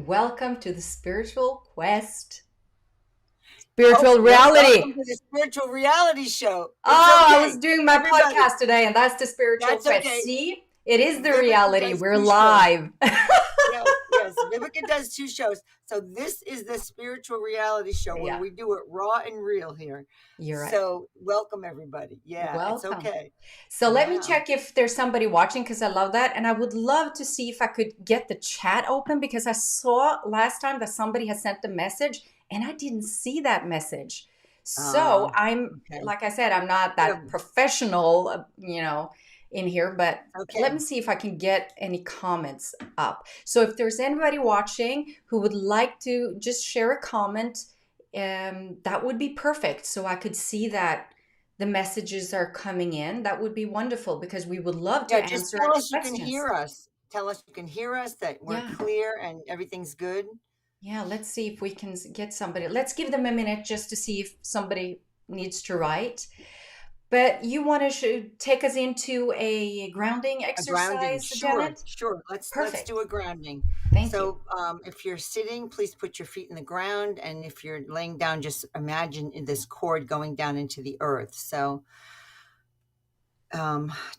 welcome to the spiritual quest. Oh, Spiritual welcome reality. to the spiritual reality show. It's Oh, I was okay, doing my everybody. podcast today, and that's the spiritual That's quest. okay. See, it is the Vivica reality. does We're two shows. live. Yes, yes. Vivica does two shows. So this is the spiritual reality show where Yeah, we do it raw and real here. you're right. So welcome everybody. Yeah, it's Welcome. okay. So let me Yeah. check if there's somebody watching because I love that. And I would love to see if I could get the chat open because I saw last time that somebody had sent a message and I didn't see that message. So Okay. like I said, I'm not Yeah. that professional, in here, but let me Okay. see if I can get any comments up. So if there's anybody watching who would like to just share a comment, that would be perfect. So I could see that the messages are coming in. That would be wonderful because we would love Yeah, to just answer tell us you can questions. hear us. Tell us you can hear us, that we're Yeah. clear and everything's good. Yeah. Let's see if we can get somebody. Let's give them a minute just to see if somebody needs to write. But you want to take us into a grounding A grounding, exercise, sure, Janet? sure. Let's Perfect. do a grounding. Thank you. So, if you're sitting, please put your feet in the ground, and if you're laying down, just imagine this cord going down into the earth. So,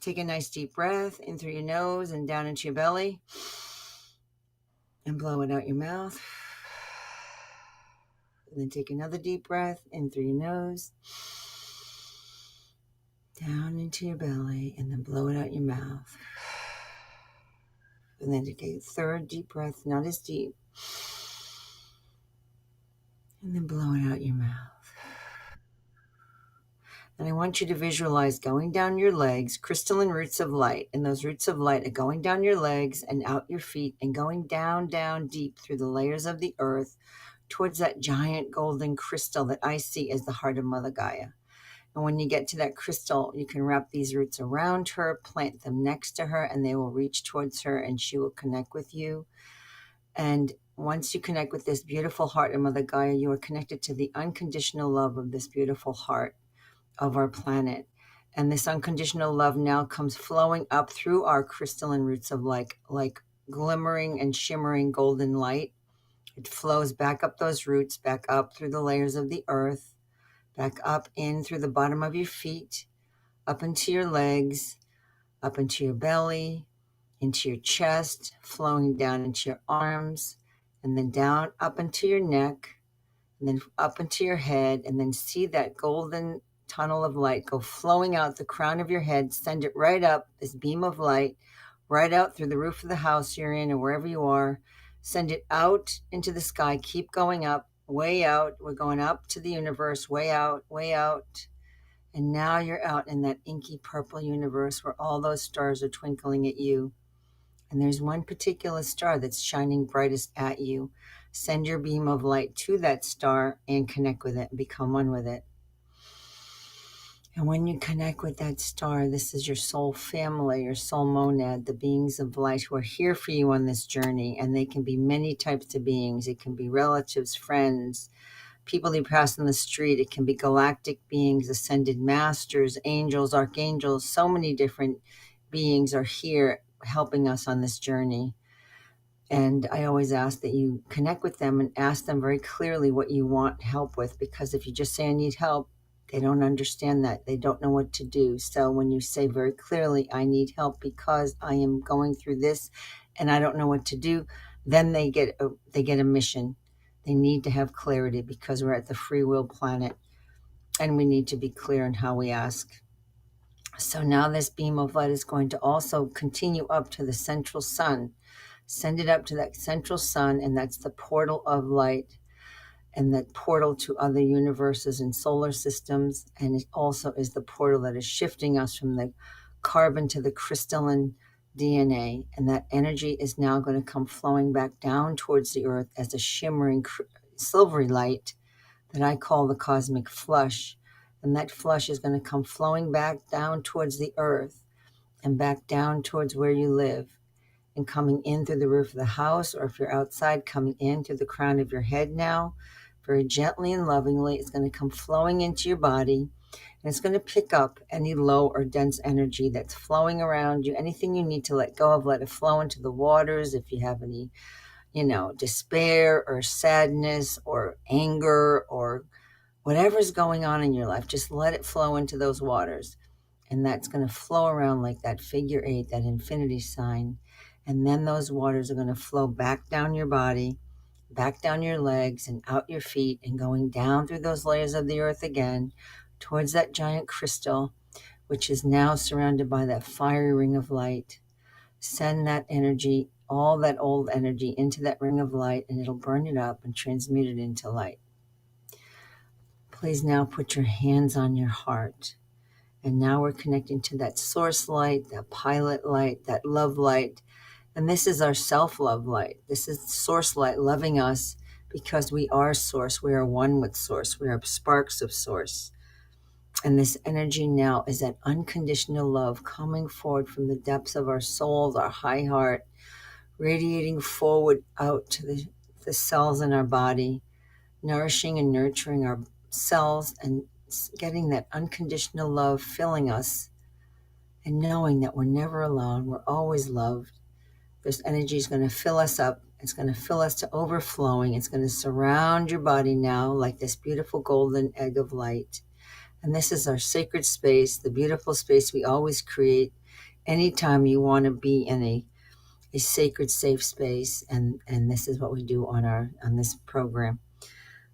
take a nice deep breath in through your nose and down into your belly, and blow it out your mouth. And then take another deep breath in through your nose, down into your belly, and then blow it out your mouth. And then take a third deep breath, not as deep. And then blow it out your mouth. And I want you to visualize going down your legs, crystalline roots of light. And those roots of light are going down your legs and out your feet and going down, down deep through the layers of the earth towards that giant golden crystal that I see as the heart of Mother Gaia. And when you get to that crystal, you can wrap these roots around her, plant them next to her, and they will reach towards her and she will connect with you. And once you connect with this beautiful heart of Mother Gaia, you are connected to the unconditional love of this beautiful heart of our planet. And this unconditional love now comes flowing up through our crystalline roots of like glimmering and shimmering golden light. It flows back up those roots, back up through the layers of the earth, back up in through the bottom of your feet, up into your legs, up into your belly, into your chest, flowing down into your arms, and then down up into your neck, and then up into your head, and then see that golden tunnel of light go flowing out the crown of your head. Send it right up, this beam of light, right out through the roof of the house you're in or wherever you are. Send it out into the sky. Keep going up, way out. We're going up to the universe, way out, way out. And now you're out in that inky purple universe where all those stars are twinkling at you. And there's one particular star that's shining brightest at you. Send your beam of light to that star and connect with it and become one with it. And when you connect with that star, this is your soul family, your soul monad, the beings of light who are here for you on this journey. And they can be many types of beings. It can be relatives, friends, people you pass on the street. It can be galactic beings, ascended masters, angels, archangels. So many different beings are here helping us on this journey. And I always ask that you connect with them and ask them very clearly what you want help with, because if you just say, I need help, they don't understand that. They don't know what to do. So when you say very clearly, I need help because I am going through this and I don't know what to do, then they get a mission. They need to have clarity because we're at the free will planet and we need to be clear in how we ask. So now this beam of light is going to also continue up to the central sun. Send it up to that central sun, and that's the portal of light and that portal to other universes and solar systems. And it also is the portal that is shifting us from the carbon to the crystalline DNA. And that energy is now going to come flowing back down towards the earth as a shimmering silvery light that I call the cosmic flush. And that flush is going to come flowing back down towards the earth and back down towards where you live, and coming in through the roof of the house, or if you're outside, coming in through the crown of your head now, very gently and lovingly. It's going to come flowing into your body, and it's going to pick up any low or dense energy that's flowing around you. Anything you need to let go of, let it flow into the waters. If you have any, despair or sadness or anger or whatever's going on in your life, just let it flow into those waters. And that's going to flow around like that figure eight, that infinity sign. And then those waters are going to flow back down your body, back down your legs and out your feet, and going down through those layers of the earth again towards that giant crystal, which is now surrounded by that fiery ring of light. Send that energy, all that old energy, into that ring of light, and it'll burn it up and transmute it into light. Please now put your hands on your heart. And now we're connecting to that source light, that pilot light, that love light. And this is our self-love light. This is source light loving us because we are source. We are one with source. We are sparks of source. And this energy now is that unconditional love coming forward from the depths of our souls, our high heart, radiating forward out to the cells in our body, nourishing and nurturing our cells and getting that unconditional love filling us and knowing that we're never alone. We're always loved. This energy is going to fill us up. It's going to fill us to overflowing. It's going to surround your body now like this beautiful golden egg of light. And this is our sacred space, the beautiful space we always create anytime you want to be in a sacred, safe space. And this is what we do on this program.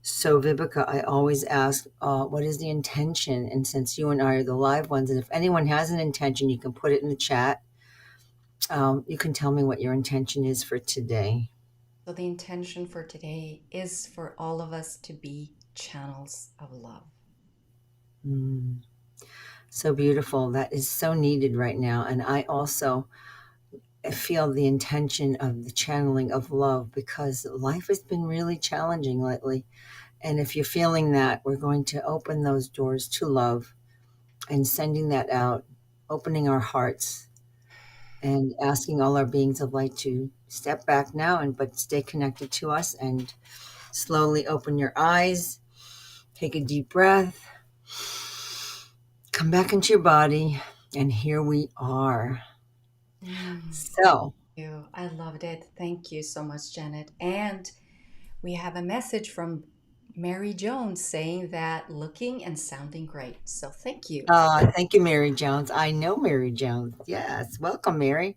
So, Vibeke, I always ask, what is the intention? And since you and I are the live ones, and if anyone has an intention, you can put it in the chat. You can tell me what your intention is for today. So, the intention for today is for all of us to be channels of love. So beautiful. That is so needed right now. And I also feel the intention of the channeling of love because life has been really challenging lately. And if you're feeling that, we're going to open those doors to love and sending that out, opening our hearts and asking all our beings of light to step back now but stay connected to us, and slowly open your eyes, take a deep breath, come back into your body, and here we are. So, Thank you. I loved it. Thank you so much, Janet. And we have a message from Mary Jones saying that looking and sounding great. So thank you. thank you, Mary Jones. I know Mary Jones. Yes, welcome, Mary.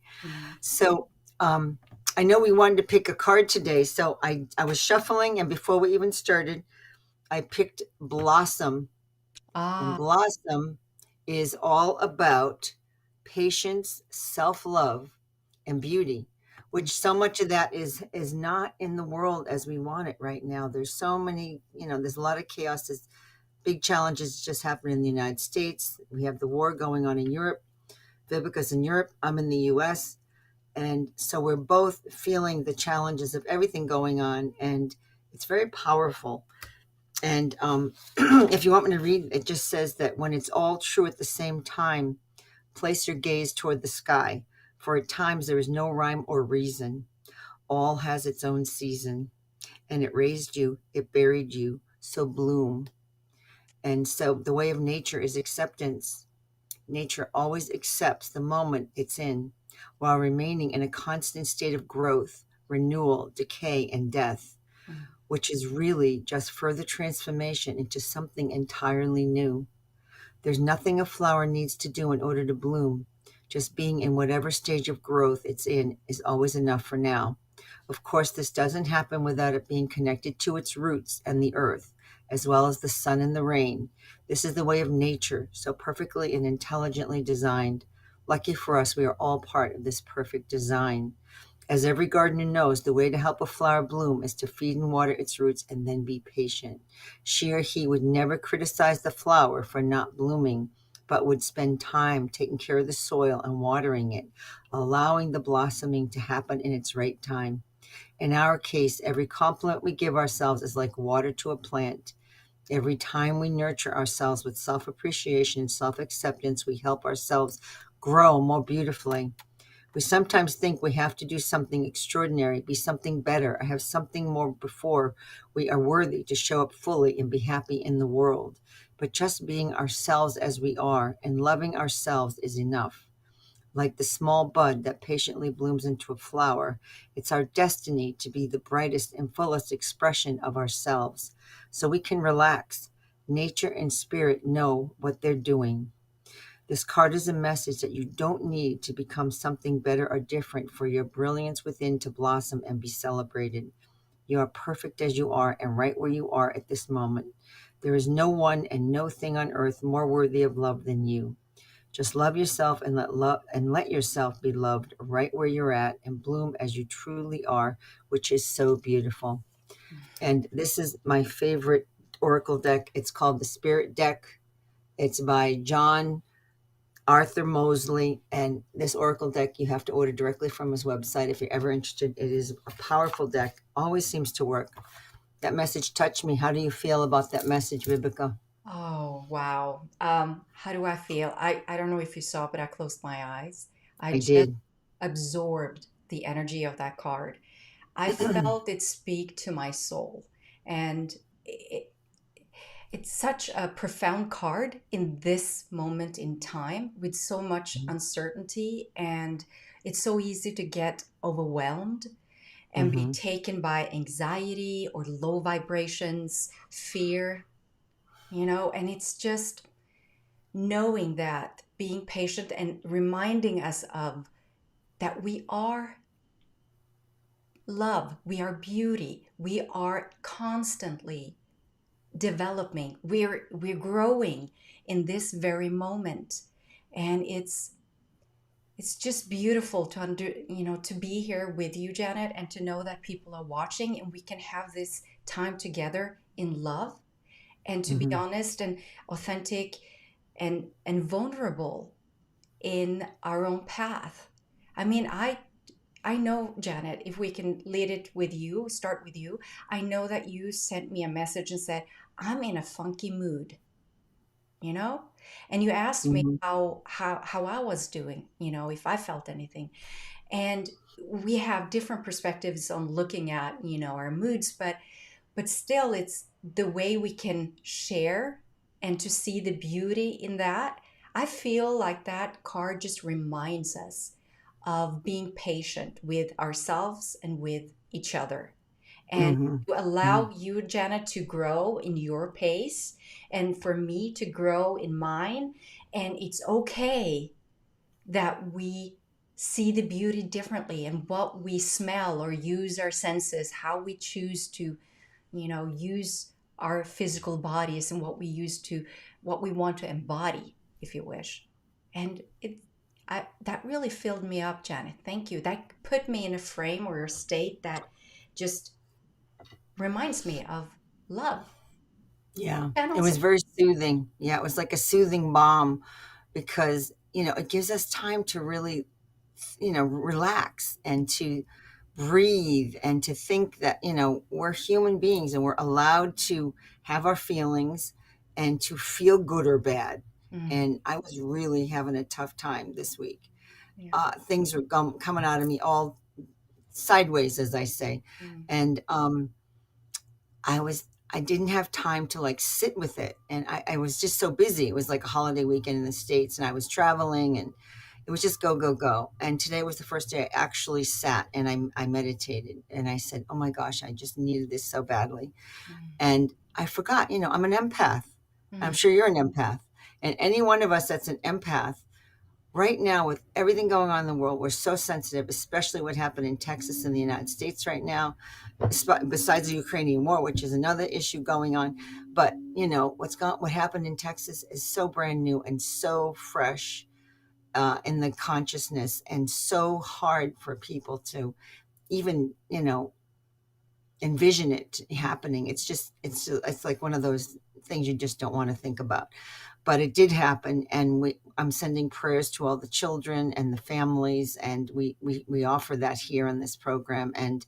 So, I know we wanted to pick a card today, so I was shuffling, and before we even started, I picked Blossom. And Ah, Blossom is all about patience, self-love, and beauty, which so much of that is not in the world as we want it right now. There's so many, there's a lot of chaos. There's big challenges just happening in the United States. We have the war going on in Europe. Vivica's in Europe. I'm in the US. And so we're both feeling the challenges of everything going on. And it's very powerful. And if you want me to read, it just says that when it's all true at the same time, place your gaze toward the sky. For at times there is no rhyme or reason. All has its own season. And it raised you, it buried you, so bloom. And so the way of nature is acceptance. Nature always accepts the moment it's in, while remaining in a constant state of growth, renewal, decay, and death, which is really just further transformation into something entirely new. There's nothing a flower needs to do in order to bloom. Just being in whatever stage of growth it's in is always enough for now. Of course, this doesn't happen without it being connected to its roots and the earth, as well as the sun and the rain. This is the way of nature, so perfectly and intelligently designed. Lucky for us, we are all part of this perfect design. As every gardener knows, the way to help a flower bloom is to feed and water its roots and then be patient. She or he would never criticize the flower for not blooming, but would spend time taking care of the soil and watering it, allowing the blossoming to happen in its right time. In our case, every compliment we give ourselves is like water to a plant. Every time we nurture ourselves with self-appreciation and self-acceptance, we help ourselves grow more beautifully. We sometimes think we have to do something extraordinary, be something better, or have something more before we are worthy to show up fully and be happy in the world. But just being ourselves as we are and loving ourselves is enough. like the small bud that patiently blooms into a flower. It's our destiny to be the brightest and fullest expression of ourselves, so we can relax. Nature and spirit know what they're doing. This card is a message that you don't need to become something better or different for your brilliance within to blossom and be celebrated. You are perfect as you are and right where you are at this moment. There is no one and no thing on earth more worthy of love than you. Just love yourself and let yourself be loved right where you're at and bloom as you truly are, which is so beautiful. And this is my favorite oracle deck. It's called the Spirit Deck. It's by John Arthur Mosley, and this oracle deck you have to order directly from his website if you're ever interested. It is a powerful deck, always seems to work. That message touched me. How do you feel about that message, Vivica? Oh, wow. How do I feel? I don't know if you saw, but I closed my eyes. I I just did. absorbed the energy of that card. I felt it speak to my soul. And it, it's such a profound card in this moment in time with so much uncertainty. And it's so easy to get overwhelmed and be Mm-hmm. taken by anxiety or low vibrations, fear, and it's just knowing that, being patient and reminding us of that we are love, we are beauty, we are constantly developing, we're growing in this very moment. And it's just beautiful to to be here with you, Janet, and to know that people are watching and we can have this time together in love, and to be Mm-hmm. honest and authentic and vulnerable in our own path. I mean, I know, Janet, if we can lead it with you, start with you. I know that you sent me a message and said, I'm in a funky mood, you know? And you asked me Mm-hmm. how I was doing, if I felt anything. And we have different perspectives on looking at, our moods, but still it's the way we can share and to see the beauty in that. I feel like that card just reminds us of being patient with ourselves and with each other, and Mm-hmm. to allow you, Janet, to grow in your pace and for me to grow in mine. And it's okay that we see the beauty differently, and what we smell or use our senses, how we choose to use our physical bodies, and what we want to embody, if you wish. And that really filled me up, Janet. Thank you. That put me in a frame or a state that just reminds me of love. Yeah, it Channels was it. very soothing. Yeah, it was like a soothing balm because, it gives us time to really, relax and to breathe and to think that, we're human beings and we're allowed to have our feelings and to feel good or bad. Mm, And I was really having a tough time this week. yeah. Things were coming out of me all sideways, as I say. Mm, And I didn't have time to like sit with it. And I was just so busy. It was like a holiday weekend in the States and I was traveling and it was just go, go, go. And today was the first day I actually sat and I meditated and I said, oh my gosh, I just needed this so badly. mm, And I forgot, I'm an empath. I'm mm, sure you're an empath. And any one of us that's an empath right now, with everything going on in the world, we're so sensitive, especially what happened in Texas in the United States right now, besides the Ukrainian war, which is another issue going on. But what happened in Texas is so brand new and so fresh in the consciousness, and so hard for people to even envision it happening. It's like one of those things you just don't want to think about. But it did happen, and I'm sending prayers to all the children and the families, and we offer that here in this program. And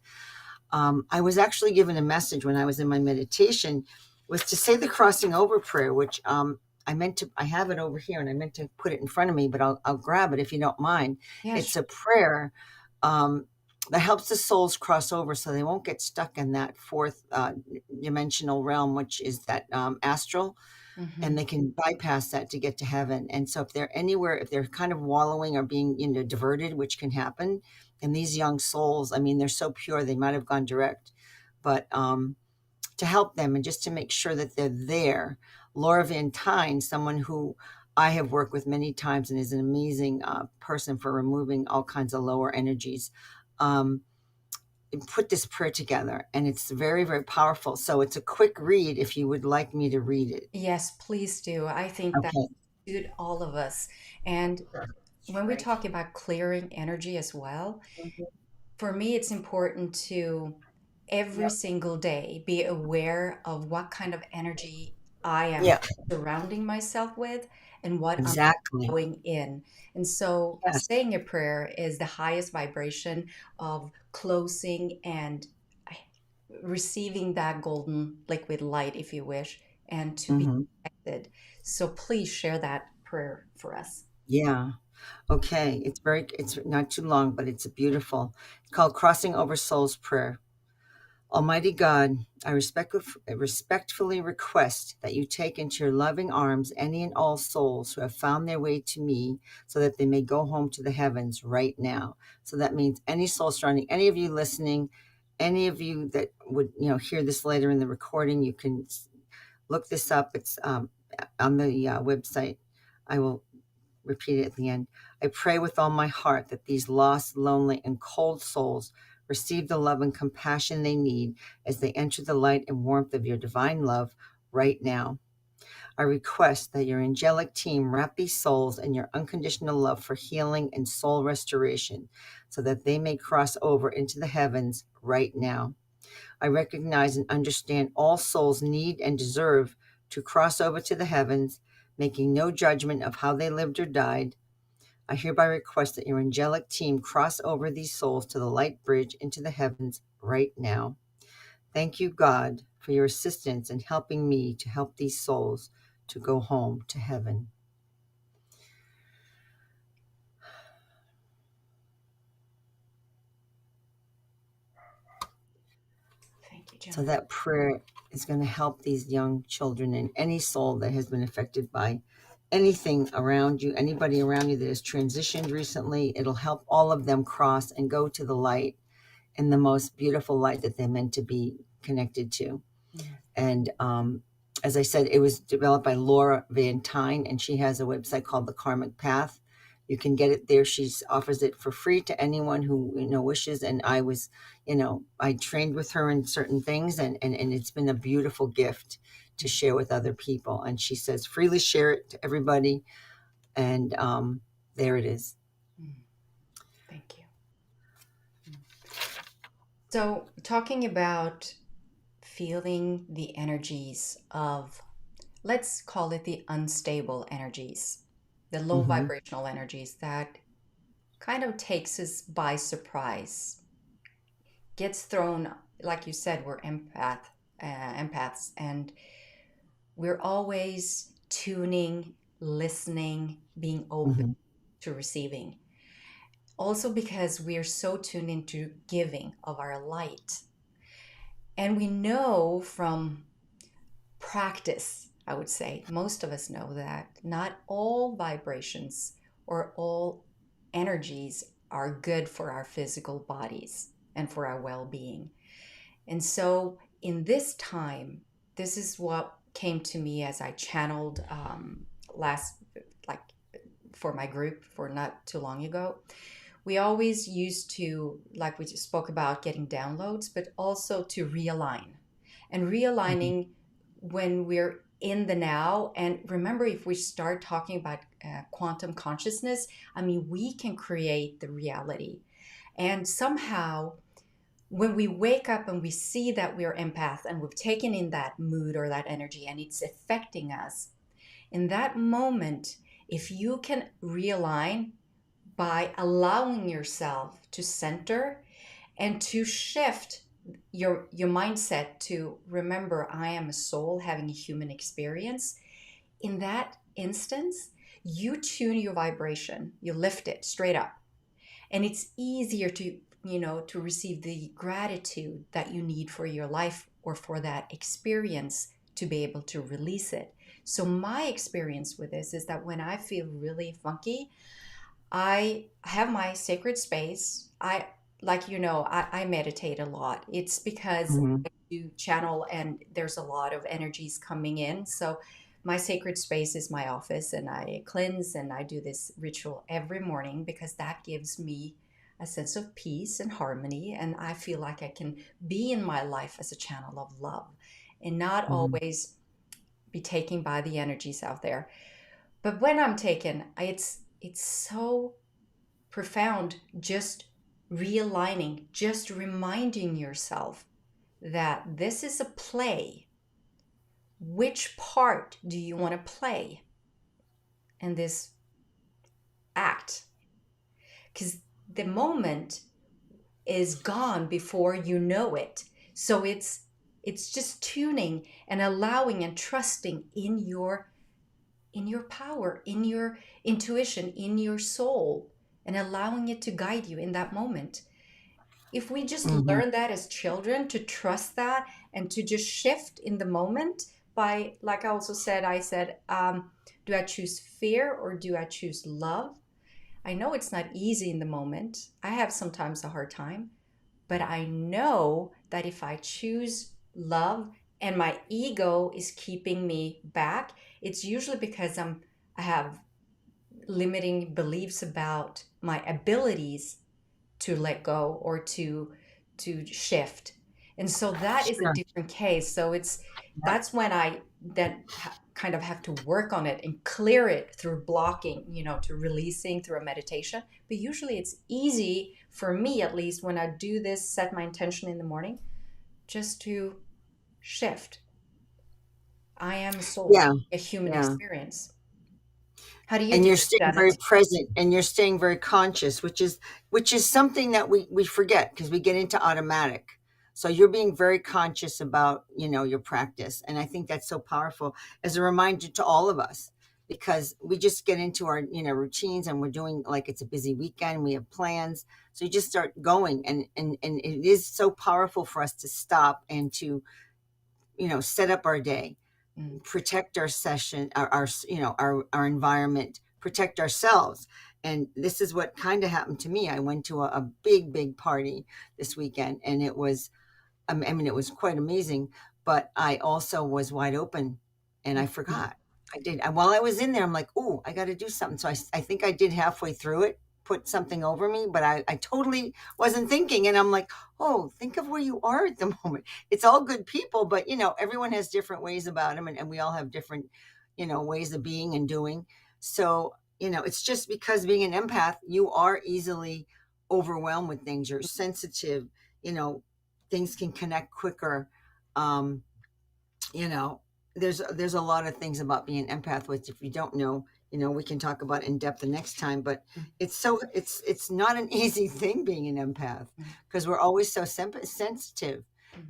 I was actually given a message when I was in my meditation, was to say the crossing over prayer, which I have it over here and I meant to put it in front of me, but I'll grab it if you don't mind. yeah, It's sure. a prayer um, that helps the souls cross over so they won't get stuck in that fourth dimensional realm, which is that astral, and Hmm. they can bypass that to get to heaven. And so if they're anywhere, if they're kind of wallowing or being, diverted, which can happen, and these young souls, I mean, they're so pure, they might have gone direct, but to help them and just to make sure that they're there. Laura Van Tyne, someone who I have worked with many times and is an amazing person for removing all kinds of lower energies, um, put this prayer together, and it's very, very powerful. So it's a quick read if you would like me to read it. Yes, please do. I think that Okay. suit all of us. And when we talk about clearing energy as well, Mhm. for me, it's important to every Yep. single day be aware of what kind of energy I am Yeah, surrounding myself with and what I'm exactly. going in. And so, Yes. saying a prayer is the highest vibration of closing and receiving that golden liquid light, if you wish, and to be Hmm. connected. So, please share that prayer for us. Yeah. Okay. It's not too long, but it's beautiful. It's called Crossing Over Souls Prayer. Almighty God, I respectfully request that you take into your loving arms any and all souls who have found their way to me so that they may go home to the heavens right now. So that means any soul surrounding, any of you listening, any of you that would, hear this later in the recording, you can look this up. It's on the website. I will repeat it at the end. I pray with all my heart that these lost, lonely, and cold souls receive the love and compassion they need as they enter the light and warmth of your divine love right now. I request that your angelic team wrap these souls in your unconditional love for healing and soul restoration so that they may cross over into the heavens right now. I recognize and understand all souls need and deserve to cross over to the heavens, making no judgment of how they lived or died. I hereby request that your angelic team cross over these souls to the light bridge into the heavens right now. Thank you, God, for your assistance in helping me to help these souls to go home to heaven. Thank you, So John. that prayer is going to help these young children and any soul that has been affected by anything around you, anybody around you that has transitioned recently. It'll help all of them cross and go to the light and the most beautiful light that they're meant to be connected to. Mm. And as I said, it was developed by Laura Van Tyne, and she has a website called The Karmic Path. You can get it there. She offers it for free to anyone who wishes. And I was, I trained with her in certain things, and it's been a beautiful gift to share with other people. And she says, freely share it to everybody. And there it is. Mm. Thank you. So, talking about feeling the energies of, let's call it the unstable energies, the low Mm-hmm. vibrational energies that kind of takes us by surprise, gets thrown, like you said, we're empaths, and we're always tuning, listening, being open Mm-hmm. to receiving. Also, because we are so tuned into giving of our light. And we know from practice, I would say, most of us know that not all vibrations or all energies are good for our physical bodies and for our well being. And so, in this time, this is what came to me as I channeled last, like for my group for not too long ago. We always used to, like we just spoke about, getting downloads, but also to realign and Mm-hmm. realigning when we're in the now. And remember, if we start talking about quantum consciousness, I mean, we can create the reality. And somehow, when we wake up and we see that we're empath and we've taken in that mood or that energy and it's affecting us, in that moment, if you can realign by allowing yourself to center and to shift your mindset to remember I am a soul having a human experience, in that instance you tune your vibration, you lift it straight up, and it's easier to to receive the gratitude that you need for your life or for that experience to be able to release it. So my experience with this is that when I feel really funky, I have my sacred space. I meditate a lot. It's because Mhm. I do channel and there's a lot of energies coming in. So my sacred space is my office, and I cleanse and I do this ritual every morning because that gives me a sense of peace and harmony. And I feel like I can be in my life as a channel of love and not Mhm. always be taken by the energies out there. But when I'm taken, it's so profound, just realigning, just reminding yourself that this is a play. Which part do you want to play in this act? Because the moment is gone before you know it. So it's just tuning and allowing and trusting in your power, in your intuition, in your soul, and allowing it to guide you in that moment. If we just Mhm. learn that as children, to trust that and to just shift in the moment by, like I also said, do I choose fear or do I choose love? I know it's not easy in the moment. I have sometimes a hard time, but I know that if I choose love and my ego is keeping me back, it's usually because I have limiting beliefs about my abilities to let go or to shift. And so that is a Sure. different case. So Yeah. that's when I then kind of have to work on it and clear it through blocking, to releasing through a meditation. But usually it's easy for me, at least when I do this, set my intention in the morning, just to shift. I am a soul, Yeah. a human Yeah. experience. How do you And do you're it, staying very Janet? present and you're staying very conscious, which is something that we forget because we get into automatic. So you're being very conscious about, your practice. And I think that's so powerful as a reminder to all of us because we just get into our, routines and we're doing like it's a busy weekend, we have plans. So you just start going and it is so powerful for us to stop and to, set up our day, Mm, protect our session, our environment, protect ourselves. And this is what kind of happened to me. I went to a big party this weekend, and it was, I mean, it was quite amazing. But I also was wide open, and I mm, forgot. I did. While I was in there, I'm like, oh, I got to do something. So I think I did halfway through it, put something over me, but I totally wasn't thinking. And I'm like, oh, think of where you are at the moment. It's all good people, but everyone has different ways about them, and we all have different, ways of being and doing. So, it's just because being an empath, you are easily overwhelmed with things. You're sensitive, you know, things can connect quicker. Um, you know, there's a lot of things about being an empath, which if you don't know, we can talk about in depth the next time. But mm, it's not an easy thing being an empath mm, because we're always so sensitive,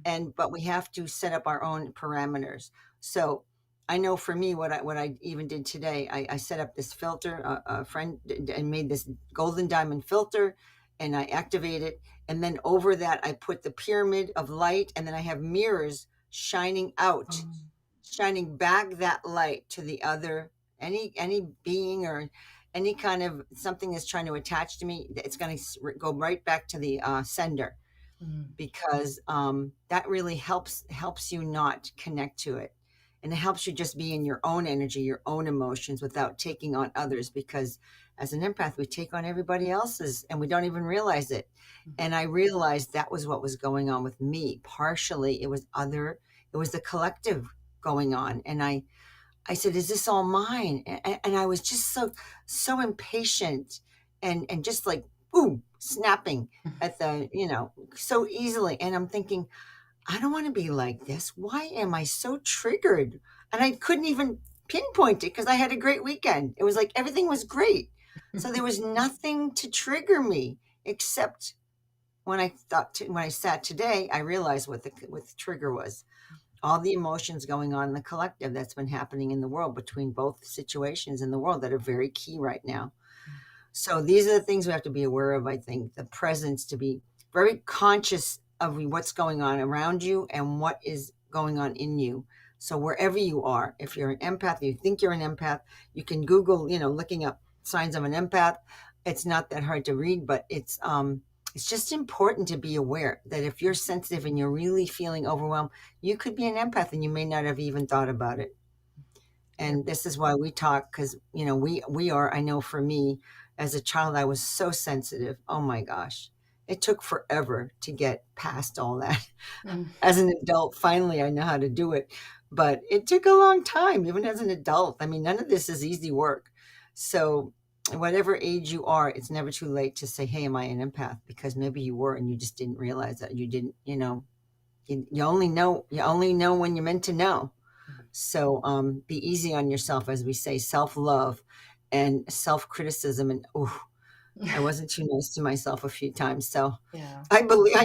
mm, but we have to set up our own parameters. So I know for me, what I even did today, I set up this filter. A friend and made this golden diamond filter, and I activate it, and then over that I put the pyramid of light, and then I have mirrors shining out, mm, shining back that light to the other, any being or any kind of something that's trying to attach to me. It's going to go right back to the sender mm, because that really helps you not connect to it, and it helps you just be in your own energy, your own emotions without taking on others, because as an empath we take on everybody else's and we don't even realize it. mm, And I realized that was what was going on with me. Partially it was the collective going on, and I said, is this all mine? And I was just so impatient and just like, boom, snapping mm. at the, so easily. And I'm thinking, I don't want to be like this. Why am I so triggered? And I couldn't even pinpoint it because I had a great weekend. It was like everything was great. So there was nothing to trigger me except when I sat today, I realized what the trigger was, all the emotions going on in the collective that's been happening in the world between both situations in the world that are very key right now. So these are the things we have to be aware of. I think the presence, to be very conscious of what's going on around you and what is going on in you. So wherever you are, if you're an empath, you think you're an empath, you can Google, looking up signs of an empath. It's not that hard to read, but it's just important to be aware that if you're sensitive and you're really feeling overwhelmed, you could be an empath and you may not have even thought about it. You're, And this is why we talk, because we are, I know for me, as a child I was so sensitive. Oh my gosh, it took forever to get past all that. mm, As an adult, finally I know how to do it, but it took a long time, even as an adult. I mean, none of this is easy work. So whatever age you are, it's never too late to say, hey, am I an empath? Because maybe you were and you just didn't realize that. You didn't, you only know when you're meant to know. So be easy on yourself, as we say, self-love and self-criticism. And oh, I mm. wasn't too nice to myself a few times. So Yeah. I believe,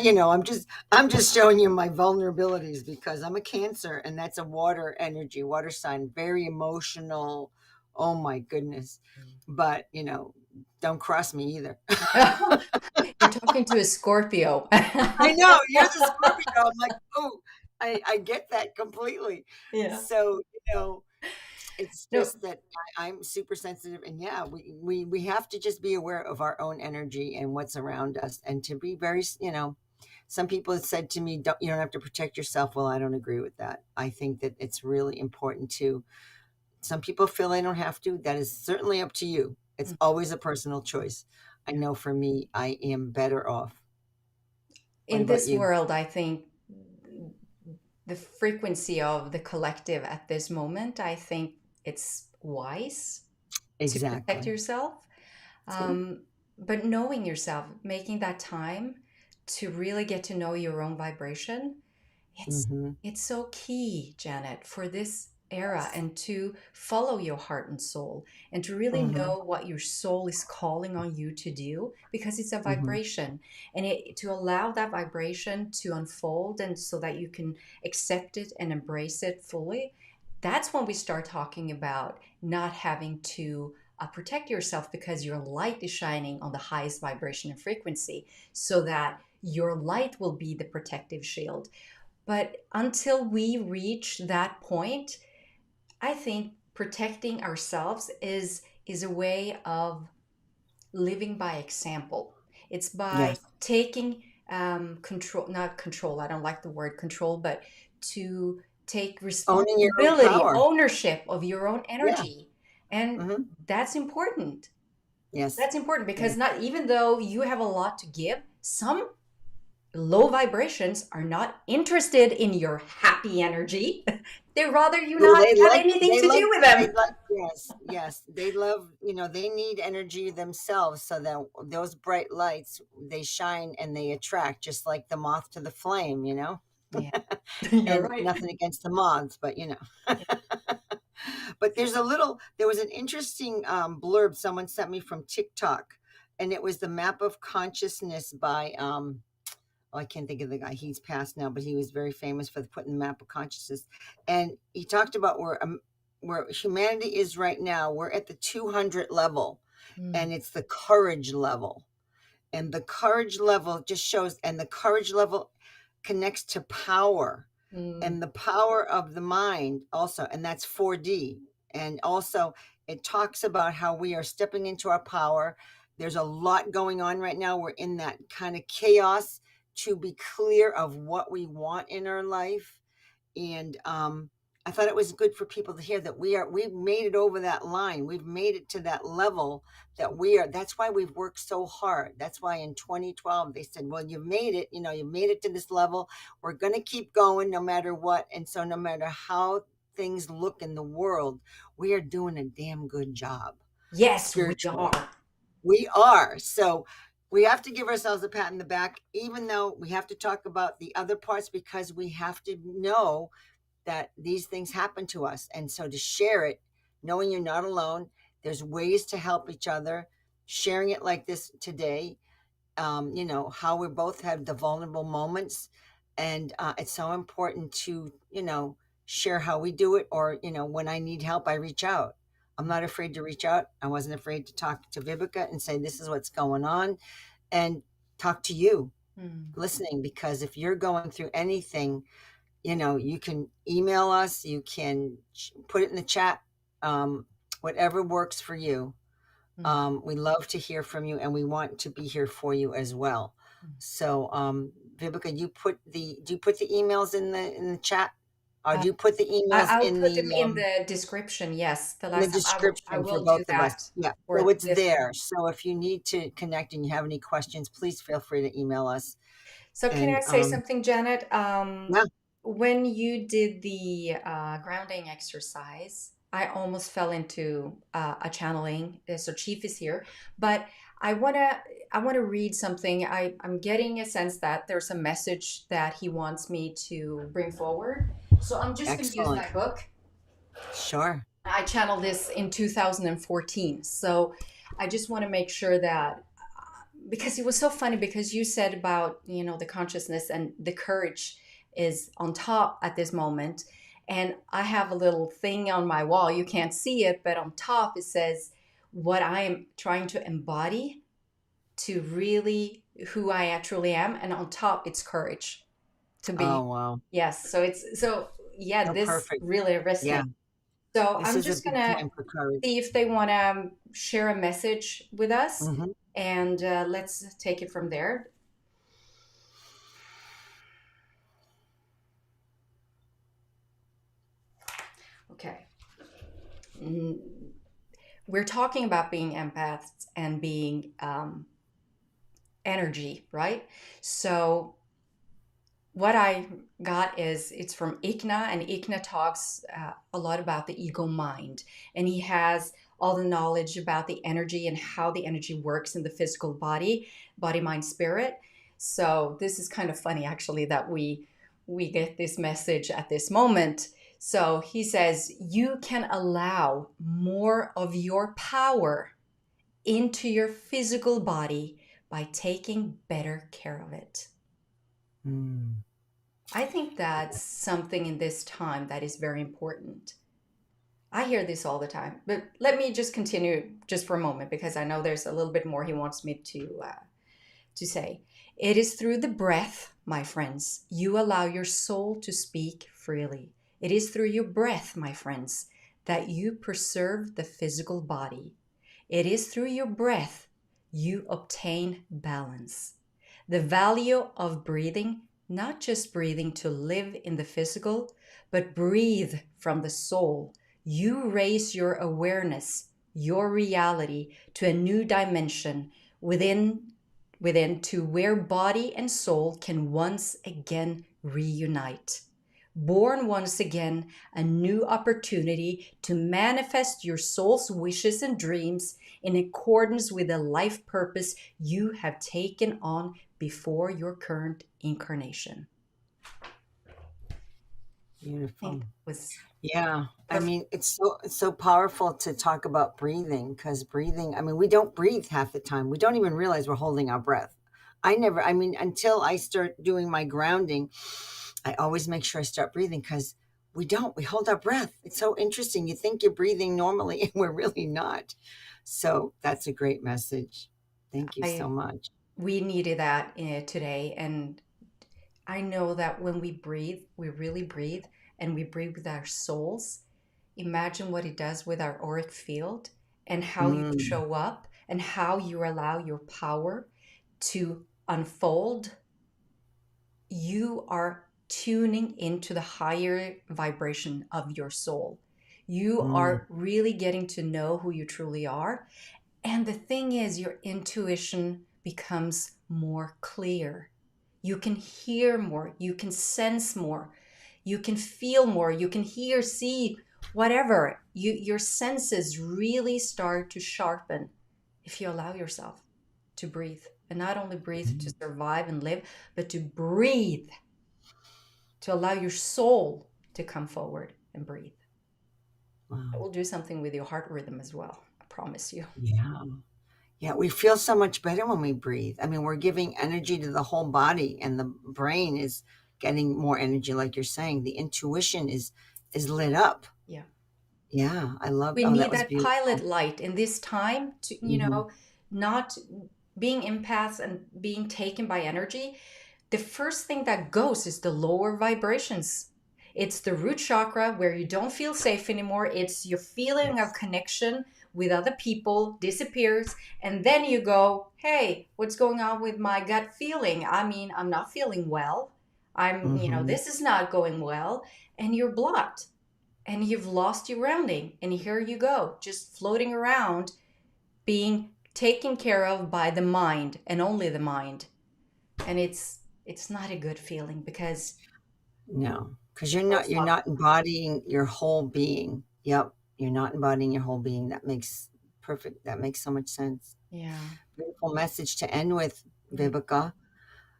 I'm just showing you my vulnerabilities because I'm a Cancer, and that's a water energy, water sign, very emotional. Oh my goodness. But, don't cross me either. You're talking to a Scorpio. I know you're the Scorpio. I'm like, oh, I get that completely. Yeah. So, it's No. just that I'm super sensitive, and yeah, we have to just be aware of our own energy and what's around us, and to be very, some people have said to me, you don't have to protect yourself. Well, I don't agree with that. I think that it's really important to. Some people feel they don't have to. That is certainly up to you. It's Mm, always a personal choice. I yeah. know for me, I am better off. What In about this you? world, I think the frequency of the collective at this moment, I think it's wise to protect Exactly. yourself. See? Um, but knowing yourself, making that time to really get to know your own vibration, it's Mm-hmm. it's so key, Janet, for this era, Yes. and to follow your heart and soul and to really Mm-hmm. know what your soul is calling on you to do, because it's a Mm-hmm. vibration, and to allow that vibration to unfold, and so that you can accept it and embrace it fully. That's when we start talking about not having to protect yourself, because your light is shining on the highest vibration and frequency, so that your light will be the protective shield. But until we reach that point, I think protecting ourselves is a way of living by example. It's by Yes. taking control, not control, I don't like the word control, but to take Owning your own responsibility, power. ownership of your own Yeah. energy. And Mm-hmm. that's important. Yes. That's important, Yes. because not even though you have a lot to give, some low vibrations are not interested in your happy energy. They rather you Well, not have anything to do with they them. like, yes, yes. They love, they need energy themselves so that those bright lights, they shine and they attract, just like the moth to the flame, Yeah, you're and right. nothing against the moths, but but there was an interesting blurb someone sent me from TikTok, and it was the map of consciousness by, oh, I can't think of the guy. He's passed now, but he was very famous for putting the map of consciousness. And he talked about where humanity is right now. We're at the 200 level, Mm, and it's the courage level. And the courage level just shows, and the courage level connects to power, mm, and the power of the mind also, and that's 4D. And also it talks about how we are stepping into our power. There's a lot going on right now. We're in that kind of chaos to be clear of what we want in our life. And I thought it was good for people to hear that we've made it over that line. We've made it to that level that that's why we've worked so hard. That's why in 2012 they said, well, you've made it, you've made it to this level. We're going to keep going no matter what. And so no matter how things look in the world, we are doing a damn good job yes, we spiritually. are. We are. So we have to give ourselves a pat in the back, even though we have to talk about the other parts, because we have to know that these things happen to us. And so to share it, knowing you're not alone, there's ways to help each other. Sharing it like this today, how we both have the vulnerable moments. And it's so important to, share how we do it. Or, when I need help, I reach out. I'm not afraid to reach out. I wasn't afraid to talk to Vivica and say, this is what's going on, and talk to you. Mm, listening, because if you're going through anything, you can email us, you can put it in the chat, um, whatever works for you. mm, We love to hear from you, and we want to be here for you as well. mm. So, Vivica, do you put the emails in the chat, or Uh, do you put the emails I'll put them in the description. Yes, the in the last time I description for will do both of us? that Yeah, so for it's this one. there. So if you need to connect and you have any questions, please feel free to email us. So can And I say something, Janet? yeah, When you did the grounding exercise, I almost fell into a channeling. So Chief is here, but I wanna I wanna read something. I'm getting a sense that there's a message that he wants me to bring forward. So I'm just gonna use excellent. my book. Sure. I channeled this in 2014. So I just want to make sure that because it was so funny because you said about, the consciousness and the courage is on top at this moment. And I have a little thing on my wall. You can't see it, but on top it says what I am trying to embody to really who I actually am. And on top it's courage to Oh, be. wow. Yes. So yeah, So this perfect. really Yeah. resonates. So This I'm is a just big gonna time for courage. see if they want to share a message with us, Hmm. and let's take it from there. Okay. Mm, we're talking about being empaths and being energy, right? So what I got is it's from Ikna, and Ikna talks a lot about the ego mind, and he has all the knowledge about the energy and how the energy works in the physical body, mind, spirit. So this is kind of funny, actually, that we get this message at this moment. So he says you can allow more of your power into your physical body by taking better care of it. Mm. I think that's something in this time that is very important. I hear this all the time, but let me just continue just for a moment because I know there's a little bit more he wants me to say. It is through the breath, my friends, you allow your soul to speak freely. It is through your breath, my friends, that you preserve the physical body. It is through your breath you obtain balance. The value of breathing, not just breathing to live in the physical, but breathe from the soul. You raise your awareness, your reality to a new dimension within to where body and soul can once again reunite. Born once again, a new opportunity to manifest your soul's wishes and dreams in accordance with the life purpose you have taken on before your current incarnation. I think Beautiful. that was Yeah. I perfect. mean, it's so powerful to talk about breathing, because breathing, I mean, we don't breathe half the time. We don't even realize we're holding our breath. I mean, until I start doing my grounding, I always make sure I start breathing, because we hold our breath. It's so interesting. You think you're breathing normally and we're really not. So that's a great message. Thank you so I much. We needed that today, and I know that when we breathe, we really breathe, and we breathe with our souls. Imagine what it does with our auric field and how you Mm, show up and how you allow your power to unfold. You are tuning into the higher vibration of your soul. You mm, are really getting to know who you truly are. And the thing is, your intuition becomes more clear. You can hear more, you can sense more, you can feel more, you can hear, see, whatever. Your senses really start to sharpen if you allow yourself to breathe. And not only breathe to mm. survive and live, but to breathe, to allow your soul to come forward and breathe. It Wow. will do something with your heart rhythm as well. I promise you. Yeah. Yeah, we feel so much better when we breathe. I mean, we're giving energy to the whole body, and the brain is getting more energy, like you're saying. The intuition is lit up. Yeah. Yeah, I love. We Oh, that need was that pilot beautiful. light in this time to, Hmm. not. being empaths and being taken by energy, the first thing that goes is the lower vibrations. It's the root chakra where you don't feel safe anymore. It's your feeling of Yes. connection with other people disappears. And then you go, hey, what's going on with my gut feeling? I mean, I'm not feeling well. Mm-hmm. This is not going well. And you're blocked and you've lost your grounding. And here you go, just floating around, being taken care of by the mind and only the mind. And it's not a good feeling because No, because both you're lost. not embodying your whole being. Yep, you're not embodying your whole being. That makes perfect. That makes so much sense. Yeah. Beautiful message to end with, Yeah. Vivica.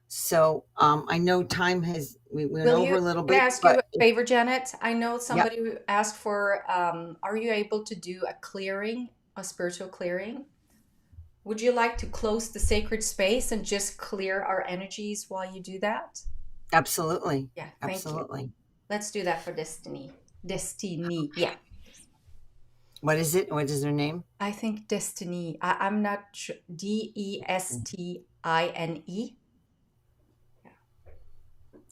So I know time has we went Will over you, a little can I bit, ask you a but favor, Janet? I know yep, somebody asked for, are you able to do a clearing, a spiritual clearing? Would you like to close the sacred space and just clear our energies while you do that? absolutely, Yeah, thank you. absolutely. Let's do that for Destiny. Destiny. Yeah. What is it? What is their name? I think Destiny. I'm not sure. Destine. Yeah.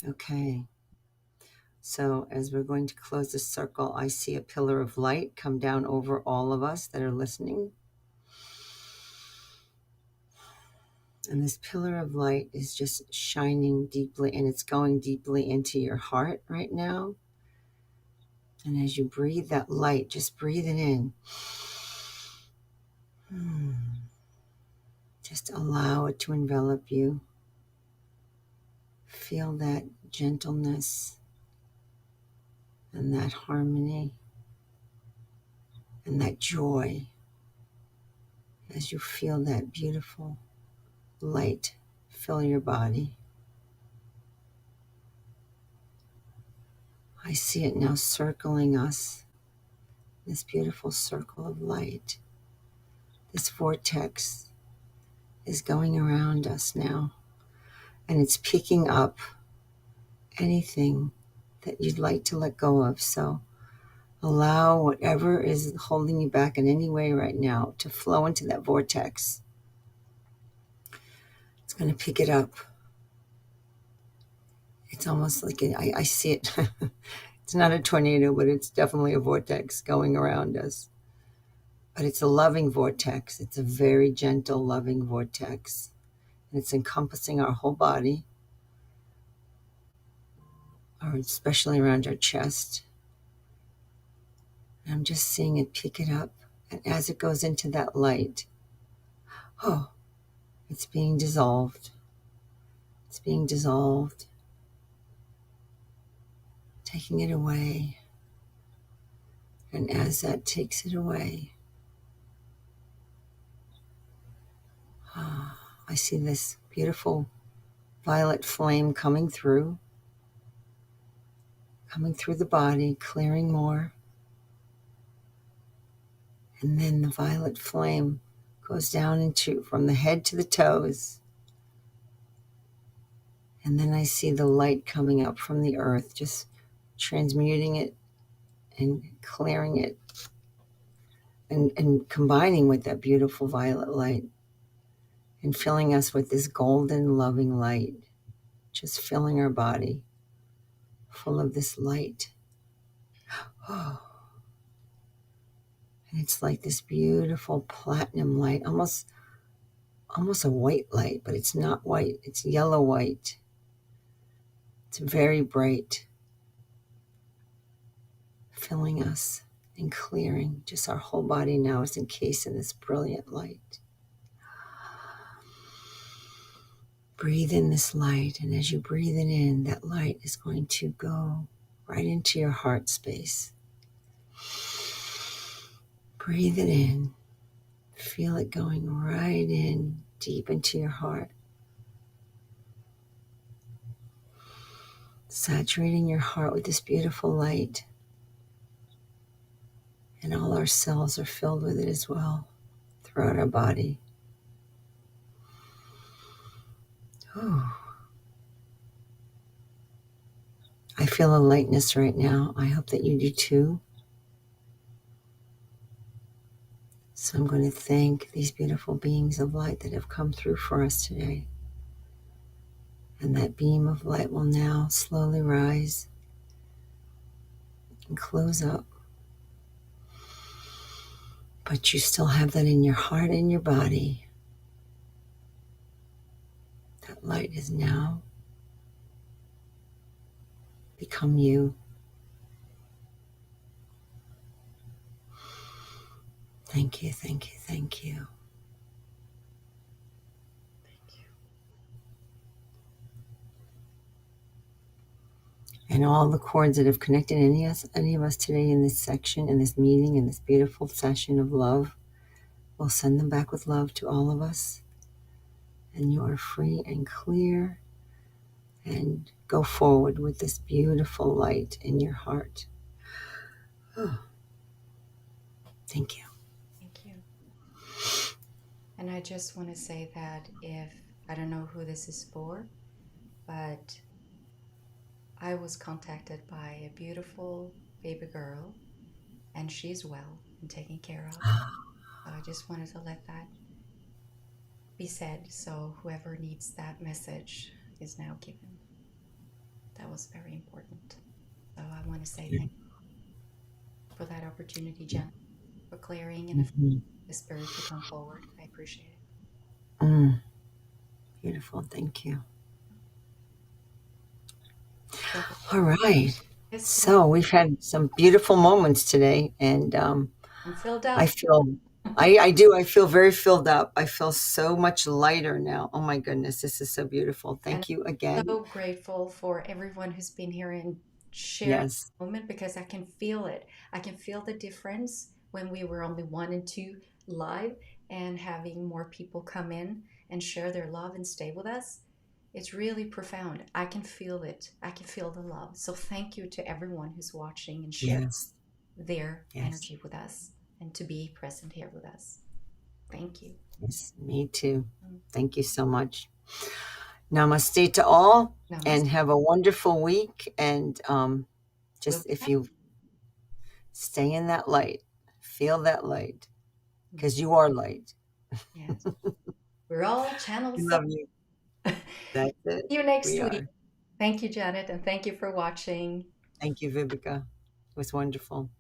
Okay. So as we're going to close the circle, I see a pillar of light come down over all of us that are listening. And this pillar of light is just shining deeply, and it's going deeply into your heart right now. And as you breathe that light, just breathe it in. Just allow it to envelop you. Feel that gentleness and that harmony and that joy as you feel that beautiful light fill your body. I see it now circling us, this beautiful circle of light. This vortex is going around us now, and it's picking up anything that you'd like to let go of. So allow whatever is holding you back in any way right now to flow into that vortex. It's going to pick it up. It's almost like I see it. It's not a tornado, but it's definitely a vortex going around us. But it's a loving vortex. It's a very gentle, loving vortex. And it's encompassing our whole body, or especially around our chest. And I'm just seeing it pick it up. And as it goes into that light, oh, it's being dissolved. It's being dissolved, taking it away. And as that takes it away, I see this beautiful violet flame coming through the body, clearing more. And then the violet flame goes down into from the head to the toes. And then I see the light coming up from the earth, just transmuting it and clearing it and combining with that beautiful violet light and filling us with this golden, loving light, just filling our body full of this light. Oh, and it's like this beautiful platinum light, almost a white light, but it's not white. It's yellow white. It's very bright, filling us and clearing. Just our whole body now is encased in this brilliant light. Breathe in this light, and as you breathe it in, that light is going to go right into your heart space. Breathe it in. Feel it going right in, deep into your heart, saturating your heart with this beautiful light. And all our cells are filled with it as well throughout our body. Oh, I feel a lightness right now. I hope that you do too. So I'm going to thank these beautiful beings of light that have come through for us today. And that beam of light will now slowly rise and close up. But you still have that in your heart and your body. That light has now become you. Thank you, thank you, thank you. Thank you. And all the cords that have connected any of us today in this section, in this meeting, in this beautiful session of love, we'll send them back with love to all of us. And you are free and clear and go forward with this beautiful light in your heart. Oh, thank you. Thank you. And I just want to say that if I don't know who this is for, but I was contacted by a beautiful baby girl, and she's well and taken care of. So I just wanted to let that be said. So whoever needs that message is now given. That was very important. So I want to say thank you for that opportunity, Jen, for clearing and Mhm. the spirit to come forward. I appreciate it. Mm, beautiful. Thank you. So All right. this one, So we've had some beautiful moments today, and I'm filled I up. feel, I do, I feel very filled up. I feel so much lighter now. Oh my goodness, this is so beautiful. And Thank you again. so grateful for everyone who's been here and sharing Yes, the moment because I can feel it. I can feel the difference when we were only one and two live and having more people come in and share their love and stay with us. It's really profound. I can feel it. I can feel the love. So thank you to everyone who's watching and share yes, their yes, energy with us and to be present here with us. Thank you. yes, me too. Mm. Thank you so much. Namaste to all, Namaste. and have a wonderful week. And We'll just be if back. you stay in that light, feel that light, Mm. because you are light. Yes. We're all We channels. love you. See That's it. you next We week. are. Thank you, Janet, and thank you for watching. Thank you, Vivica. It was wonderful.